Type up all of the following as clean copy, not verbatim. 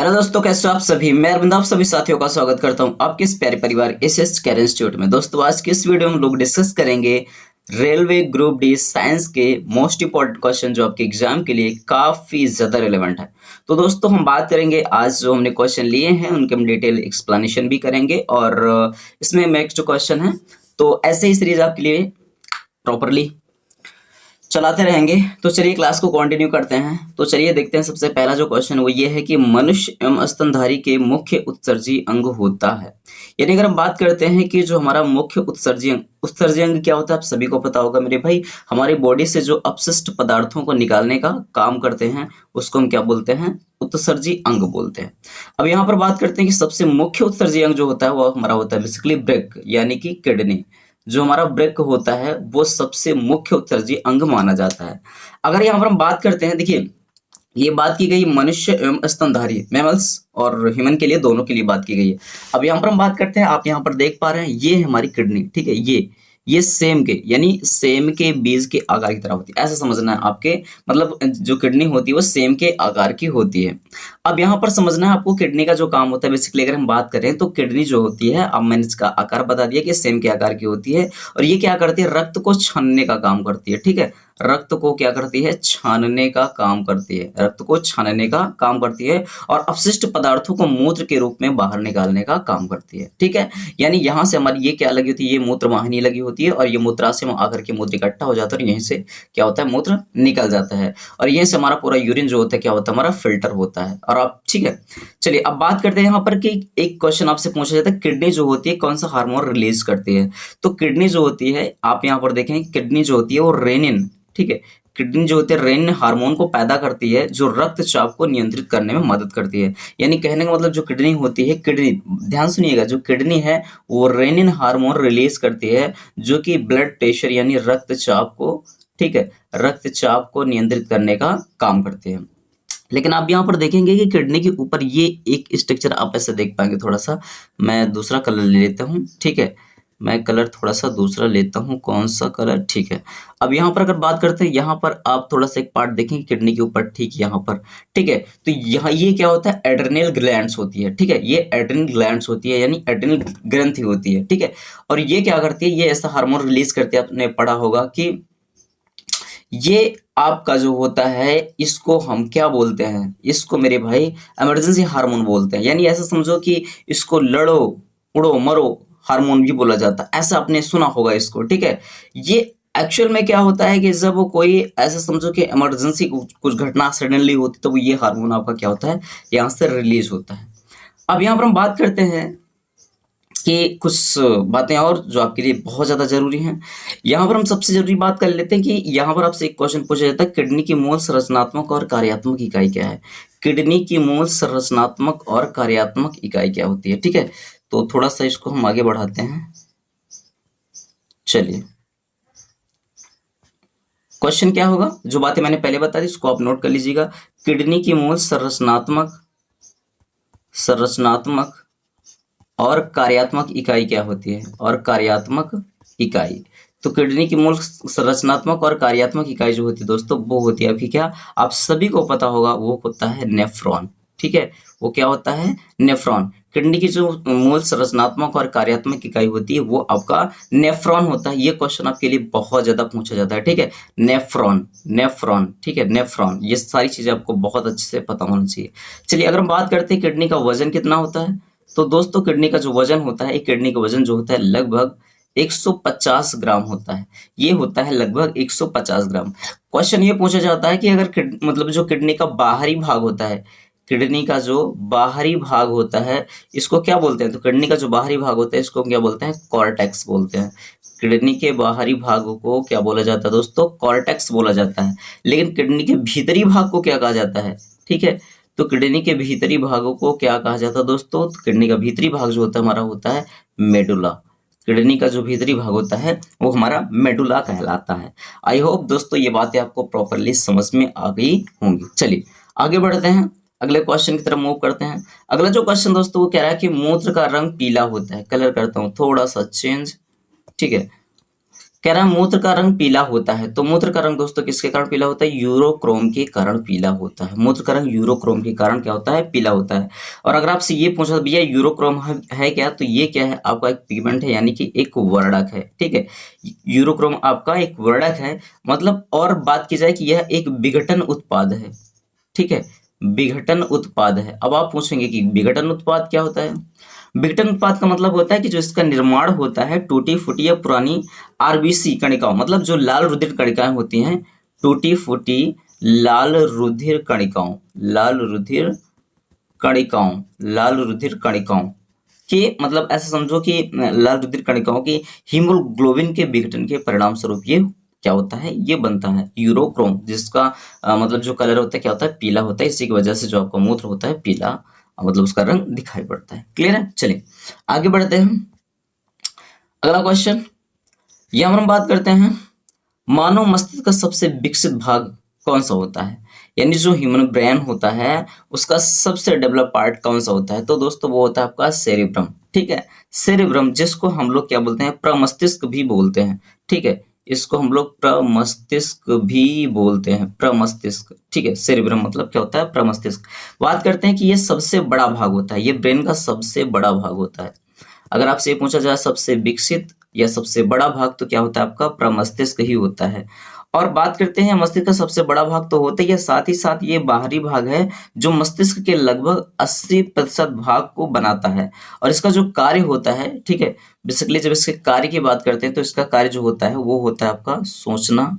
Hello दोस्तों, कैसे हो आप सभी। मैं अरविंद आप सभी साथियों का स्वागत करता हूं आपके इस प्यारे परिवार एसएस कैरियर इंस्टीट्यूट में। दोस्तों, आज की इस वीडियो में हम लोग डिस्कस करेंगे रेलवे ग्रुप डी साइंस के मोस्ट इंपॉर्टेंट क्वेश्चन जो आपके एग्जाम के लिए काफी ज्यादा रिलेवेंट है। तो दोस्तों, हम बात करेंगे आज जो हमने क्वेश्चन लिए हैं उनके हम डिटेल एक्सप्लेनेशन भी करेंगे और इसमें नेक्स्ट जो क्वेश्चन है तो ऐसे ही सीरीज आपके लिए प्रॉपरली चलाते रहेंगे। तो चलिए क्लास को कंटिन्यू करते हैं। तो चलिए देखते हैं, सबसे पहला जो क्वेश्चन वो ये है कि मनुष्य एवं स्तनधारी के मुख्य उत्सर्जी अंग होता है। यानी अगर हम बात करते हैं कि जो हमारा मुख्य उत्सर्जी अंग क्या होता है, आप सभी को पता होगा मेरे भाई। हमारी बॉडी से जो अपशिष्ट पदार्थों को निकालने का काम करते हैं उसको हम क्या बोलते हैं, उत्सर्जी अंग बोलते हैं। अब यहाँ पर बात करते हैं कि सबसे मुख्य उत्सर्जी अंग जो होता है वो हमारा होता है बेसिकली ब्रेक यानी कि किडनी। जो हमारा ब्रेक होता है वो सबसे मुख्य उत्सर्जी अंग माना जाता है। अगर यहाँ पर हम बात करते हैं, देखिए ये बात की गई मनुष्य एवं स्तनधारी मैमल्स और ह्यूमन के लिए, दोनों के लिए बात की गई है। अब यहाँ पर हम बात करते हैं, आप यहाँ पर देख पा रहे हैं ये है हमारी किडनी, ठीक है। ये सेम के यानी सेम के बीज के आकार की तरह होती है, ऐसा समझना है आपके। मतलब जो किडनी होती है वो सेम के आकार की होती है। अब यहाँ पर समझना है आपको किडनी का जो काम होता है बेसिकली। अगर हम बात करें तो किडनी जो होती है, अब मैंने इसका आकार बता दिया कि सेम के आकार की होती है और ये क्या करती है, रक्त को छानने का काम करती है, ठीक है। रक्त को क्या करती है, छानने का काम करती है, रक्त को छानने का काम करती है और अपशिष्ट पदार्थों को मूत्र के रूप में बाहर निकालने का काम करती है, ठीक है। यानी यहाँ से हमारी ये क्या लगी होती है, ये मूत्र वाहिनी लगी होती है और ये मूत्राशय में आकर के मूत्र इकट्ठा हो जाता है और यहीं से क्या होता है, मूत्र निकल जाता है और यहीं से हमारा पूरा यूरिन जो होता है क्या होता है, हमारा फिल्टर होता है। और आप ठीक है, चलिए अब बात करते हैं यहाँ पर कि एक क्वेश्चन आपसे पूछा जाता है, किडनी जो होती है कौन सा हार्मोन रिलीज करती है। तो किडनी जो होती है, आप यहाँ पर देखें, किडनी जो होती है वो रेनिन, ठीक है। किडनी जो होती है रेनिन हार्मोन को पैदा करती है जो रक्तचाप को नियंत्रित करने में मदद करती है। यानी कहने का मतलब जो किडनी होती है, किडनी ध्यान सुनिएगा, जो किडनी है वो रेनिन हार्मोन रिलीज करती है जो कि ब्लड प्रेशर यानी रक्तचाप को, ठीक है, रक्तचाप को नियंत्रित करने का काम करती है। लेकिन आप यहाँ पर देखेंगे कि किडनी के ऊपर ये एक स्ट्रक्चर आप ऐसे देख पाएंगे। थोड़ा सा मैं दूसरा कलर ले लेता हूँ, ठीक है। मैं कलर थोड़ा सा दूसरा लेता हूँ, कौन सा कलर, ठीक है। अब यहाँ पर अगर बात करते हैं, यहाँ पर आप थोड़ा सा एक पार्ट देखेंगे किडनी के ऊपर, ठीक यहाँ पर, ठीक है। तो यहाँ ये क्या होता है, एड्रेनल ग्लैंड्स होती है, ठीक है। ये एड्रेनल ग्लैंड्स होती है यानी एड्रेनल ग्रंथि होती है, ठीक है। और ये क्या करती है, ये ऐसा हार्मोन रिलीज करती है, आपने पढ़ा होगा कि ये आपका जो होता है इसको हम क्या बोलते हैं, इसको मेरे भाई इमरजेंसी हार्मोन बोलते हैं। यानी ऐसा समझो कि इसको लड़ो उड़ो मरो हार्मोन भी बोला जाता है, ऐसा आपने सुना होगा इसको, ठीक है। ये एक्चुअल में क्या होता है कि जब कोई ऐसा समझो कि इमरजेंसी कुछ घटना सडनली होती तो ये हार्मोन आपका क्या होता है, यहाँ से रिलीज होता है। अब यहाँ पर हम बात करते हैं कि कुछ बातें और जो आपके लिए बहुत ज़्यादा ज़रूरी हैं। यहाँ पर हम सबसे ज़रूरी बात कर लेते हैं कि यहाँ पर आपसे एक क्वेश्चन पूछा जाता है, किडनी की मूल संरचनात्मक और कार्यात्मक इकाई क्या है। किडनी की मूल संरचनात्मक और कार्यात्मक इकाई क्या होती है, ठीक है। तो थोड़ा सा इसको हम आगे बढ़ाते हैं। चलिए क्वेश्चन क्या होगा, जो बातें मैंने पहले बता दी उसको आप नोट कर लीजिएगा। किडनी की मूल संरचनात्मक और कार्यात्मक इकाई क्या होती है, और कार्यात्मक इकाई। तो किडनी की मूल संरचनात्मक और कार्यात्मक इकाई जो होती है दोस्तों वो होती है आपकी क्या, आप सभी को पता होगा, वो होता है नेफ्रॉन, ठीक है। वो क्या होता है, नेफ्रॉन। किडनी की जो मूल संरचनात्मक और कार्यात्मक इकाई होती है वो आपका नेफ्रॉन होता है। ये क्वेश्चन आपके लिए बहुत ज्यादा पूछा जाता है, ठीक है। नेफ्रॉन, ठीक है, नेफ्रॉन। ये सारी चीजें आपको बहुत अच्छे से पता होना चाहिए। चलिए अगर हम बात करते हैं किडनी का वजन कितना होता है, तो दोस्तों किडनी का जो वजन होता है, एक किडनी का वजन जो होता है लगभग 150 ग्राम होता है। ये होता है लगभग 150 ग्राम। क्वेश्चन ये पूछा जाता है कि अगर मतलब जो किडनी का बाहरी भाग होता है, किडनी का जो बाहरी भाग होता है इसको क्या बोलते हैं, तो किडनी का जो बाहरी भाग होता है इसको क्या बोलते हैं, कॉर्टेक्स बोलते हैं। किडनी के बाहरी भाग को क्या बोला जाता है दोस्तों, कॉर्टेक्स बोला जाता है। लेकिन किडनी के भीतरी भाग को क्या कहा जाता है, ठीक है। तो किडनी के भीतरी भागों को क्या कहा जाता है दोस्तों, तो किडनी का भीतरी भाग जो होता है हमारा होता है मेडुला। किडनी का जो भीतरी भाग होता है वो हमारा मेडुला कहलाता है। आई होप दोस्तों ये बातें आपको प्रॉपरली समझ में आ गई होंगी। चलिए आगे बढ़ते हैं, अगले क्वेश्चन की तरफ मूव करते हैं। अगला जो क्वेश्चन दोस्तों वो कह रहा है कि मूत्र का रंग पीला होता है। कलर करता हूँ थोड़ा सा चेंज, ठीक है। कह रहा है मूत्र का रंग पीला होता है, तो मूत्र का रंग दोस्तों किसके कारण पीला होता है? यूरोक्रोम के कारण पीला होता है। मूत्र का रंग यूरोक्रोम के कारण क्या होता है? पीला होता है। और अगर आपसे ये पूछा भैया यूरोक्रोम है क्या, तो ये क्या है? आपका एक पिगमेंट है, यानी कि एक वर्णक है। ठीक है, यूरोक्रोम आपका एक वर्णक है, मतलब और बात की जाए कि यह एक विघटन उत्पाद है। ठीक है, विघटन उत्पाद है। अब आप पूछेंगे कि विघटन उत्पाद क्या होता है? विघटन उत्पाद का मतलब होता है कि जो इसका निर्माण होता है टूटी फूटी या पुरानी आरबीसी कणिकाओं, मतलब जो लाल रुधिर कणिकाएं होती हैं, टूटी फूटी लाल रुधिर कणिकाओं, लाल रुधिर कणिकाओं, लाल रुधिर कणिकाओं के, मतलब ऐसा समझो कि लाल रुधिर कणिकाओं की हीमोग्लोबिन के विघटन के परिणाम स्वरूप ये क्या होता है? ये बनता है यूरोक्रोम, जिसका मतलब जो कलर होता है क्या होता है? पीला होता है। इसी की वजह से जो आपका मूत्र होता है पीला, मतलब उसका रंग दिखाई पड़ता है। क्लियर है? चलिए आगे बढ़ते हैं। अगला क्वेश्चन, यहाँ पर हम बात करते हैं मानव मस्तिष्क का सबसे विकसित भाग कौन सा होता है? यानी जो ह्यूमन ब्रेन होता है उसका सबसे डेवलप पार्ट कौन सा होता है? तो दोस्तों वो होता है आपका सेरिब्रम। ठीक है, सेरिब्रम, जिसको हम लोग क्या बोलते हैं? प्रमस्तिष्क भी बोलते हैं। ठीक है, इसको हम लोग प्रमस्तिष्क भी बोलते हैं, प्रमस्तिष्क। ठीक है, सेरिब्रम मतलब क्या होता है? प्रमस्तिष्क। बात करते हैं कि ये सबसे बड़ा भाग होता है, ये ब्रेन का सबसे बड़ा भाग होता है। अगर आपसे ये पूछा जाए सबसे विकसित या सबसे बड़ा भाग, तो क्या होता है? आपका प्रमस्तिष्क ही होता है। और बात करते हैं मस्तिष्क का सबसे बड़ा भाग तो होता ही है, साथ ही साथ ये बाहरी भाग है जो मस्तिष्क के लगभग 80% भाग को बनाता है। और इसका जो कार्य होता है, ठीक है, बेसिकली जब इसके कार्य की बात करते हैं तो इसका कार्य जो होता है वो होता है आपका सोचना,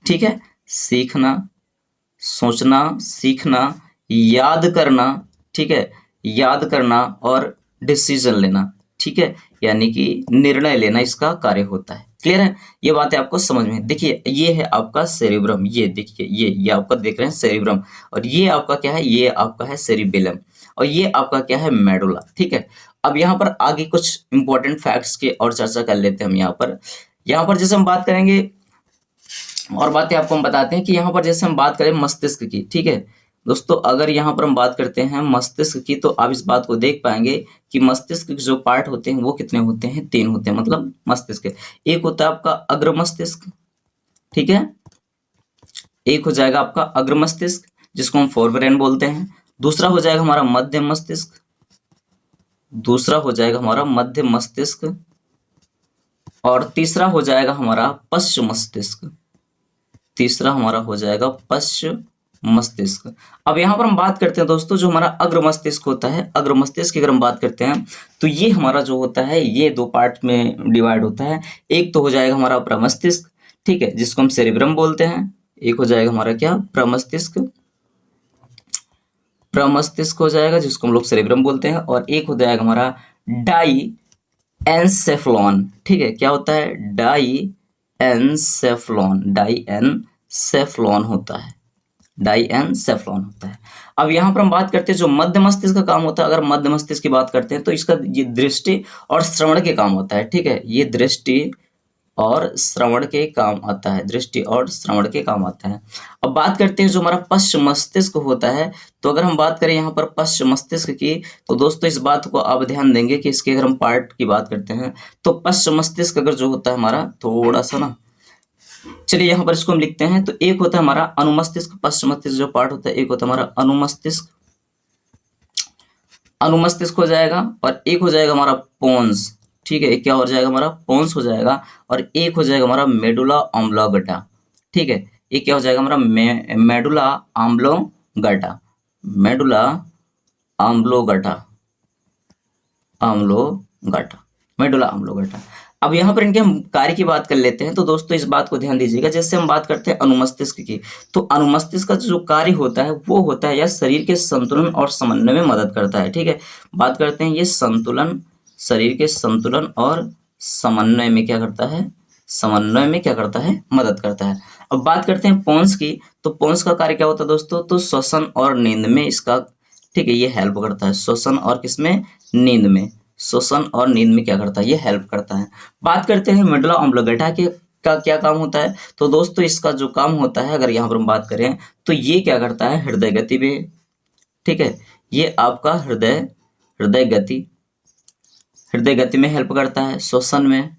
ठीक है, सीखना, सोचना, सीखना, याद करना, ठीक है, याद करना और डिसीजन लेना। ठीक है, यानी कि निर्णय लेना इसका कार्य होता है। क्लियर है? ये बातें आपको समझ में। देखिए ये है आपका सेरिब्रम, ये देखिए ये आपका देख रहे हैं सेरिब्रम, और ये आपका क्या है? ये आपका है सेरिबेलम, और ये आपका क्या है? मेडुला। ठीक है, अब यहाँ पर आगे कुछ इंपॉर्टेंट फैक्ट्स की और चर्चा कर लेते हैं हम। यहाँ पर जैसे हम बात करेंगे और बातें आपको हम बताते हैं कि यहाँ पर जैसे हम बात करें मस्तिष्क की, ठीक है दोस्तों, अगर यहाँ पर हम बात करते हैं मस्तिष्क की, तो आप इस बात को देख पाएंगे कि मस्तिष्क के जो पार्ट होते हैं वो कितने होते हैं? 3 होते हैं, मतलब मस्तिष्क। एक होता है आपका अग्र मस्तिष्क, ठीक है, एक हो जाएगा आपका अग्र मस्तिष्क जिसको हम फोर ब्रेन बोलते हैं। दूसरा हो जाएगा हमारा मध्य मस्तिष्क, दूसरा हो जाएगा हमारा मध्य मस्तिष्क, और तीसरा हो जाएगा हमारा पश्च मस्तिष्क, तीसरा हमारा हो जाएगा पश्च मस्तिष्क। अब यहाँ पर हम बात करते हैं दोस्तों, जो हमारा अग्र मस्तिष्क होता है, अग्र मस्तिष्क की अगर हम बात करते हैं तो ये हमारा जो होता है ये 2 पार्ट में डिवाइड होता है। एक तो हो जाएगा हमारा प्रमस्तिष्क, ठीक है, जिसको हम सेरिब्रम बोलते हैं। एक हो जाएगा हमारा क्या? प्रमस्तिष्क, प्रमस्तिष्क हो जाएगा जिसको हम लोग सेरिब्रम बोलते हैं। और एक हो जाएगा हमारा डाई एनसेफ्लॉन। ठीक है, क्या होता है? डाई एनसेफ्लॉन, डाई एनसेफ्लॉन होता है, डाई एनसेफ्लॉन होता है। अब यहाँ पर हम बात करते हैं जो मध्य मस्तिष्क का काम होता है। अगर मध्य मस्तिष्क की बात करते हैं तो इसका ये दृष्टि और श्रवण के काम होता है। ठीक है, ये दृष्टि और श्रवण के काम आता है, दृष्टि और श्रवण के काम आता है। अब बात करते हैं जो हमारा पश्च मस्तिष्क होता है, तो अगर हम बात करें यहाँ पर पश्च मस्तिष्क की, तो दोस्तों इस बात को आप ध्यान देंगे कि इसके अगर हम पार्ट की बात करते हैं तो पश्च मस्तिष्क अगर जो होता है हमारा थोड़ा सा ना, चलिए यहाँ पर इसको हम लिखते हैं। तो एक होता है हमारा अनुमस्तिष्क, पश्च मस्तिष्क जो पार्ट होता है, एक होता है हमारा अनुमस्तिष्क, अनुमस्तिष्क हो जाएगा, और एक हो जाएगा हमारा पोन्स। ठीक है, एक क्या हो जाएगा? हमारा पोन्स हो जाएगा, और एक हो जाएगा हमारा मेडुला ऑब्लोंगेटा। ठीक है, एक क्या हो जाएगा हमारा? Medulla oblongata, medulla oblongata, oblongata, medulla oblongata. अब यहाँ पर इनके हम कार्य की बात कर लेते हैं। तो दोस्तों इस बात को ध्यान दीजिएगा, जैसे हम बात करते हैं अनुमस्तिष्क की, तो अनुमस्तिष्क का जो कार्य होता है वो होता है या शरीर के संतुलन और समन्वय में मदद करता है। ठीक है, बात करते हैं ये संतुलन, शरीर के संतुलन और समन्वय में क्या करता है? समन्वय में क्या करता है? मदद करता है। अब बात करते हैं पोन्स की, तो पोन्स का कार्य क्या होता है दोस्तों? तो श्वसन और नींद में इसका, ठीक है, ये हेल्प करता है। श्वसन और किसमें? नींद में। श्वसन और नींद में क्या करता है? ये हेल्प करता है। बात करते हैं मेडुला ऑब्लोंगेटा के का क्या काम होता है, तो दोस्तों इसका जो काम होता है अगर यहाँ पर हम बात करें तो ये क्या करता है? हृदय गति में, ठीक है, ये आपका हृदय गति में हेल्प करता है, श्वसन में,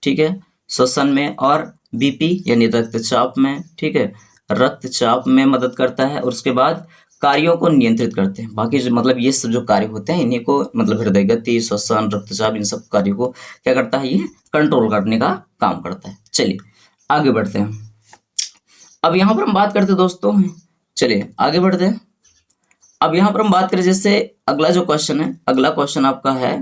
ठीक है, श्वसन में, और बीपी यानी रक्तचाप में, ठीक है, रक्तचाप में मदद करता है, और उसके बाद कार्यों को नियंत्रित करते हैं। बाकी जो मतलब ये सब जो कार्य होते हैं इन्हीं को मतलब हृदय गति, श्वसन, रक्तचाप, इन सब कार्यों को क्या करता है, ये कंट्रोल करने का काम करता है। चलिए आगे बढ़ते हैं। अब यहाँ पर हम बात करते हैं दोस्तों, चलिए आगे बढ़ते हैं। अब यहाँ पर हम बात करें, जैसे अगला जो क्वेश्चन है, अगला क्वेश्चन आपका है,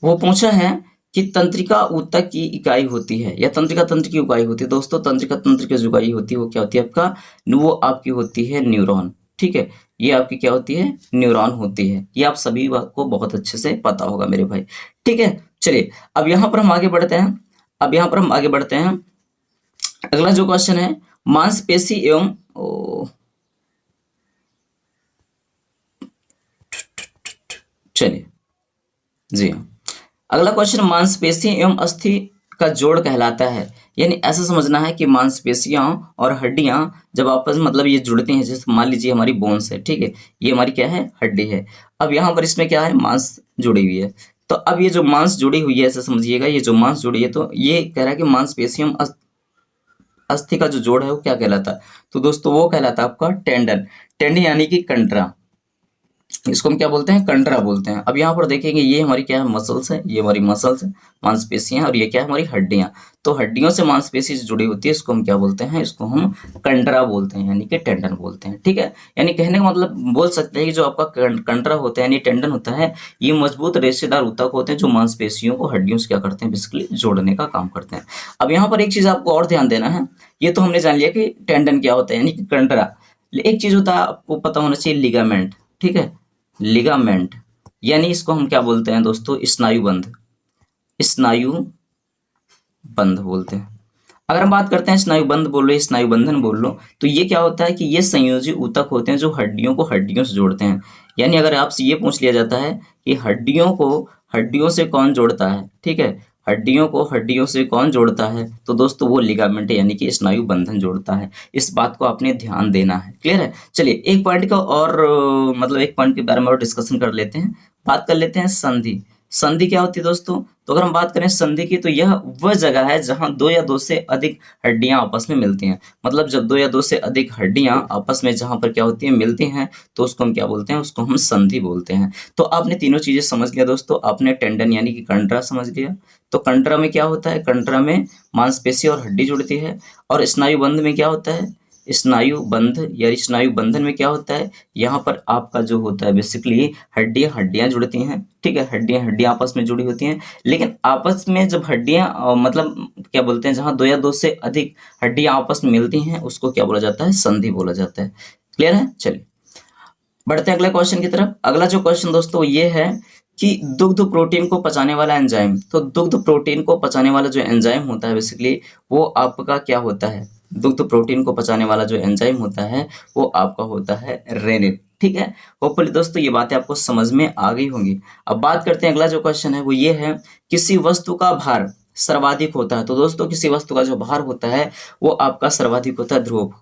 वो पूछा है कि तंत्रिका ऊतक की इकाई होती है, या तंत्रिका तंत्र की इकाई होती है। दोस्तों तंत्रिका तंत्र की जो इकाई होती है वो क्या होती है आपका, वो आपकी होती है न्यूरॉन, ठीक है, ये आपकी क्या होती है, न्यूरॉन होती है। ये आप सभी को बहुत अच्छे से पता होगा मेरे भाई, ठीक है। चलिए अब यहाँ पर हम आगे बढ़ते हैं। अब यहाँ पर हम आगे बढ़ते हैं, अगला जो क्वेश्चन है, मांसपेशी एवं चलिए जी हाँ, अगला क्वेश्चन, मांसपेशी एवं अस्थि का जोड़ कहलाता है। यानी ऐसा समझना है कि मांसपेशियां और हड्डियां जब आपस में मतलब ये जुड़ती हैं, जैसे मान लीजिए हमारी बोन्स है, ठीक है, ये हमारी क्या है, हड्डी है। अब यहाँ पर इसमें क्या है, मांस जुड़ी हुई है। तो अब ये जो मांस जुड़ी हुई है, ऐसा समझिएगा, ये जो मांस जुड़ी है, तो ये कह रहा है कि मांसपेशियों अस्थि का जो जोड़ है वो क्या कहलाता है, तो दोस्तों वो कहलाता है आपका टेंडन। टेंडन यानी कि कंटरा, इसको हम क्या बोलते हैं, कंटरा बोलते हैं। अब यहाँ पर देखेंगे ये हमारी क्या है, मसल्स है, ये हमारी मसल्स है, मांसपेशियां, और ये क्या है, हमारी हड्डियां। तो हड्डियों से मांसपेशी से जुड़ी होती है, इसको हम क्या बोलते हैं, इसको हम कंटरा बोलते हैं, यानी कि टेंडन बोलते हैं, ठीक है। यानी कहने का मतलब बोल सकते हैं कि जो आपका कंटरा होता है यानी टेंडन होता है, ये मजबूत रेशेदार ऊतक होते हैं जो मांसपेशियों को हड्डियों से क्या करते हैं, बेसिकली जोड़ने का काम करते हैं। अब यहाँ पर एक चीज आपको और ध्यान देना है, ये तो हमने जान लिया कि टेंडन क्या होता है यानी कि कंटरा, एक चीज होता है आपको पता होना चाहिए, लिगामेंट, ठीक है, लिगामेंट यानी इसको हम क्या बोलते हैं दोस्तों, स्नायु बंध, स्नायु बंध बोलते हैं। अगर हम बात करते हैं स्नायु बंध बोल लो, स्नायु बंधन बोल लो, तो ये क्या होता है कि ये संयोजी ऊतक होते हैं जो हड्डियों को हड्डियों से जोड़ते हैं। यानी अगर आपसे ये पूछ लिया जाता है कि हड्डियों को हड्डियों से कौन जोड़ता है, ठीक है, हड्डियों को हड्डियों से कौन जोड़ता है, तो दोस्तों वो लिगामेंट यानी कि स्नायु बंधन जोड़ता है। इस बात को आपने ध्यान देना है, क्लियर है। चलिए एक पॉइंट का और मतलब एक पॉइंट के बारे में और डिस्कशन कर लेते हैं, बात कर लेते हैं संधि। संधि क्या होती है दोस्तों, तो अगर हम बात करें संधि की, तो यह वह जगह है जहां दो या दो से अधिक हड्डियां आपस में मिलती हैं। मतलब जब दो या दो से अधिक हड्डियां आपस में जहां पर क्या होती हैं, मिलती हैं, तो उसको हम क्या बोलते हैं, उसको हम संधि बोलते हैं। तो आपने तीनों चीजें समझ लिया दोस्तों, आपने टेंडन यानी कि कंटरा समझ लिया, तो कंटरा में क्या होता है, कंटरा में मांसपेशी और हड्डी जुड़ती है, और स्नायु बंध में क्या होता है, स्नायु बंध या स्नायु बंधन में क्या होता है, यहाँ पर आपका जो होता है बेसिकली हड्डियां जुड़ती हैं, ठीक है, हड्डियां आपस में जुड़ी होती हैं। लेकिन आपस में जब हड्डियां मतलब क्या बोलते हैं, जहां दो या दो से अधिक हड्डियां आपस में मिलती हैं उसको क्या बोला जाता है, संधि बोला जाता है। क्लियर है। चलिए बढ़ते हैं अगले क्वेश्चन की तरफ। अगला जो क्वेश्चन दोस्तों ये है कि दुग्ध प्रोटीन को पचाने वाला एंजाइम, तो दुग्ध प्रोटीन को पचाने वाला जो एंजाइम होता है बेसिकली वो आपका क्या होता है, दुग्ध प्रोटीन को पचाने वाला जो एंजाइम होता है वो आपका होता है रेनिन, ठीक है। होपफुली दोस्तों ये बातें आपको समझ में आ गई होंगी। अब बात करते हैं अगला जो क्वेश्चन है वो ये है, किसी वस्तु का भार सर्वाधिक होता है, तो दोस्तों किसी वस्तु का जो भार होता है वो आपका सर्वाधिक होता है ध्रुव,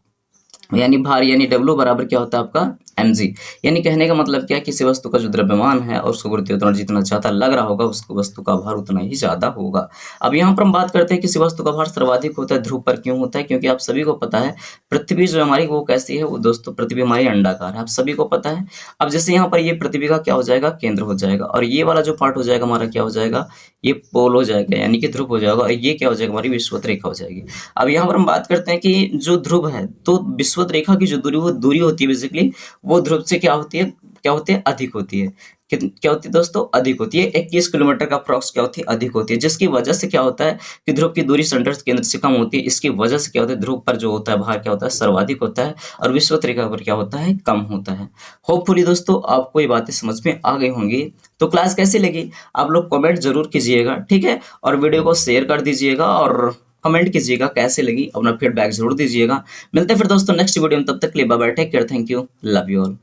यानी भार यानी डब्ल्यू बराबर क्या होता है आपका mg। यानी कहने का मतलब क्या है, किसी वस्तु का जो द्रव्यमान है और उसको गुरुत्वीय त्वरण जितना ज्यादा लग रहा होगा उसको वस्तु का भार उतना ही ज्यादा होगा। अब यहाँ पर हम बात करते हैं किसी वस्तु का भार सर्वाधिक होता है ध्रुव पर, क्यों होता है, क्योंकि आप सभी को पता है पृथ्वी जो हमारी वो कैसी है, वो दोस्तों पृथ्वी हमारी अंडाकार है, आप सभी को पता है। अब जैसे यहाँ पर ये पृथ्वी का क्या हो जाएगा, केंद्र हो जाएगा, और ये वाला जो पार्ट हो जाएगा हमारा क्या हो जाएगा, ये पोल हो जाएगा यानी कि ध्रुव हो जाएगा, और ये क्या हो जाएगा, हमारी विषुवत रेखा हो जाएगी। अब यहाँ पर हम बात करते हैं कि जो ध्रुव है, तो विषुवत रेखा की जो दूरी वो दूरी होती है बेसिकली वो ध्रुव से क्या होती है अधिक होती है। क्या होती है दोस्तों, अधिक होती है, 21 किलोमीटर का अप्रॉक्स क्या होती है, अधिक होती है, जिसकी वजह से क्या होता है कि ध्रुव की दूरी सेंटर केंद्र से कम होती है। इसकी वजह से क्या होता है, ध्रुव पर जो होता है भार क्या होता है, सर्वाधिक होता है, और विषुवत रेखा पर क्या होता है, कम होता है। होपफुली दोस्तों आपको ये बातें समझ में आ गई होंगी। तो क्लास कैसी लगी आप लोग कमेंट जरूर कीजिएगा, ठीक है, और वीडियो को शेयर कर दीजिएगा और कमेंट कीजिएगा कैसे लगी, अपना फीडबैक जरूर दीजिएगा। मिलते हैं फिर दोस्तों नेक्स्ट वीडियो में, तब तक के लिए bye bye, take care, thank you, love you all.